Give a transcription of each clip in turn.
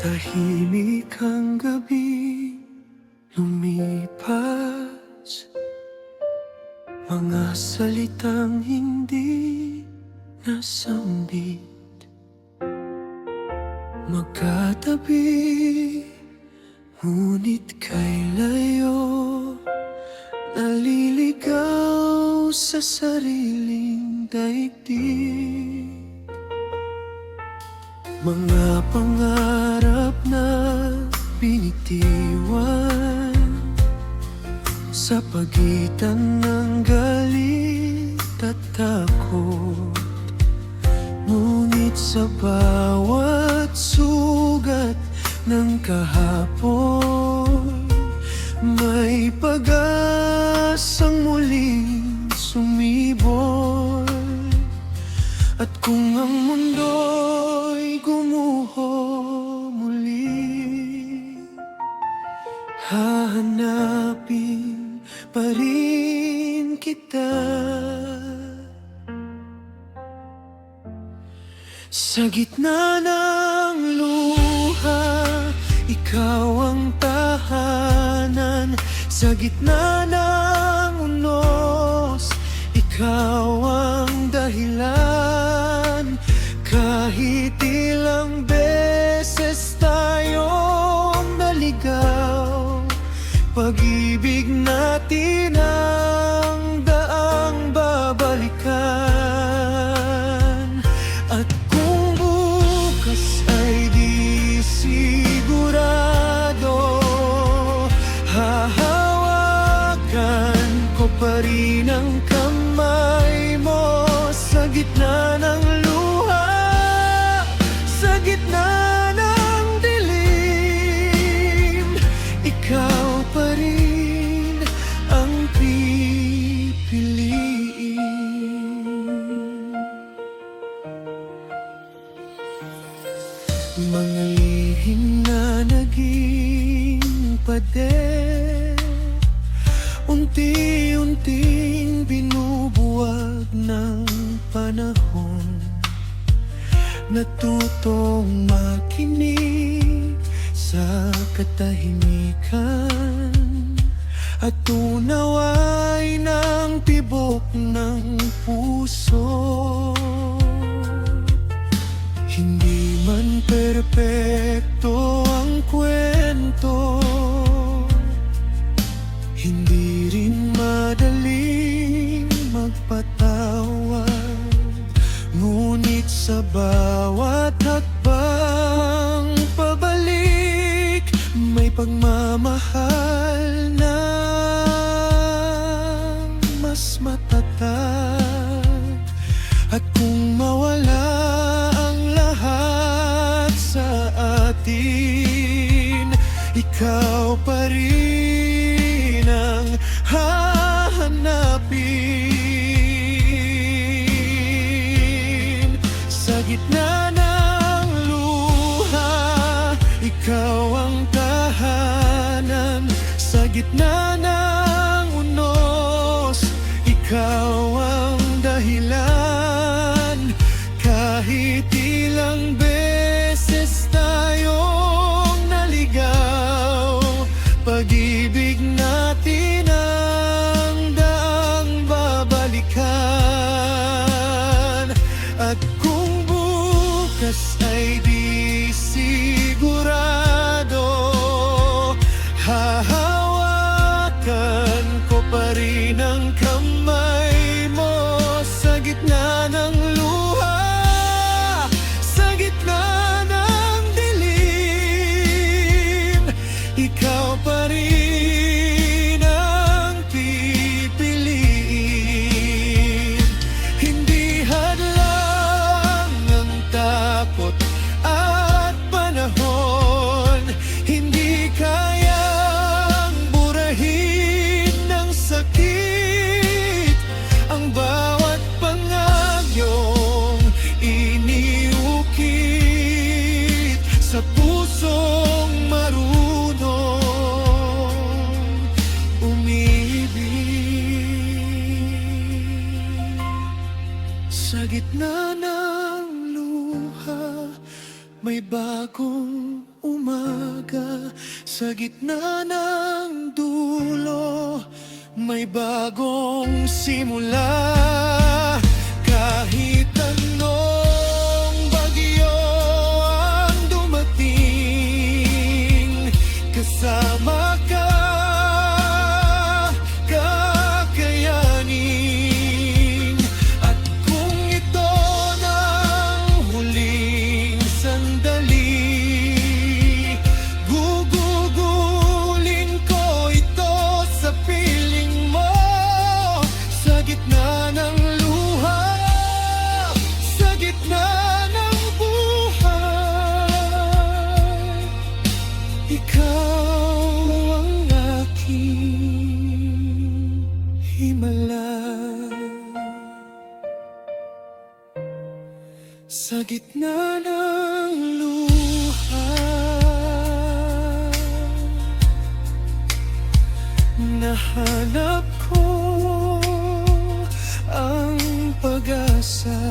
Tahimik ang gabi lumipas, mga salitang hindi nasambit, magkatabi, ngunit kay layo, naliligaw sa sariling daigdig. Mga pangarap na binitiwan sa pagitan ng galit at takot, ngunit sa bawat sugat ng kahapon may pag-asang muling sumibol. At kung ang mundo'y gumuho muli, hahanapin pa rin kita. Sa gitna ng luha, ikaw ang tahanan. Sa gitna ng unos, ikaw ang dahilan. Kahit ilang beses tayong naligaw, pag-ibig natin ang daang babalikan. At kung bukas ay di sigurado, hahawakan ko pa rin ang kamay mo. Sa gitna ng luha, sa gitna ng dilim, ikaw pa rin ang pipiliin. Mga lihim na naging pader, unti-unting binubuwag ng panahon. Natutong makinig sa katahimikan at unaway ng tibok ng puso. Hindi man perpekto ang kwento, hindi rin madaling magpatawad, ngunit sa bawat hakbang pabalik, may pagmamahal na mas matatag. At kung mawala ang lahat sa atin, ikaw pa rin ang hahanapin. Sa gitna ng luha, ikaw ang tahanan. Sa gitna ng unos, ikaw ang dahilan. Kahit ilang beses tayong naligaw, pag-ibig natin ang daang babalikan. At kung bukas ay di sigurado, hahawakan ko pa rin ang kamay mo. Sa gitna ng luha, sa gitna ng dilim, ikaw pa rin ang pipiliin. Hindi hadlang ang takot at panahon, hindi kayang burahin ng sakit ang bawat pangagyong iniukit sa pusong marunong umibig. Sa gitna ng luha, May bagong umaga sa gitna ng dulo. May bagong simula. Kahit anong bagyo ang dumating, kasama ka, kakayanin. At kung ito ng huling sandali, gugugulin ko ito sa piling mo. Sa gitna ng luha, sa gitna ng buhay, ikaw ang aking himala. Sa gitna ng luha, nahanap ko ang pag-asa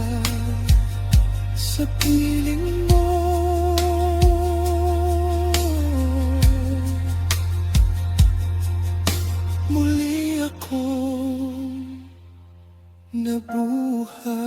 sa piling mo. Muli akong nabuhay.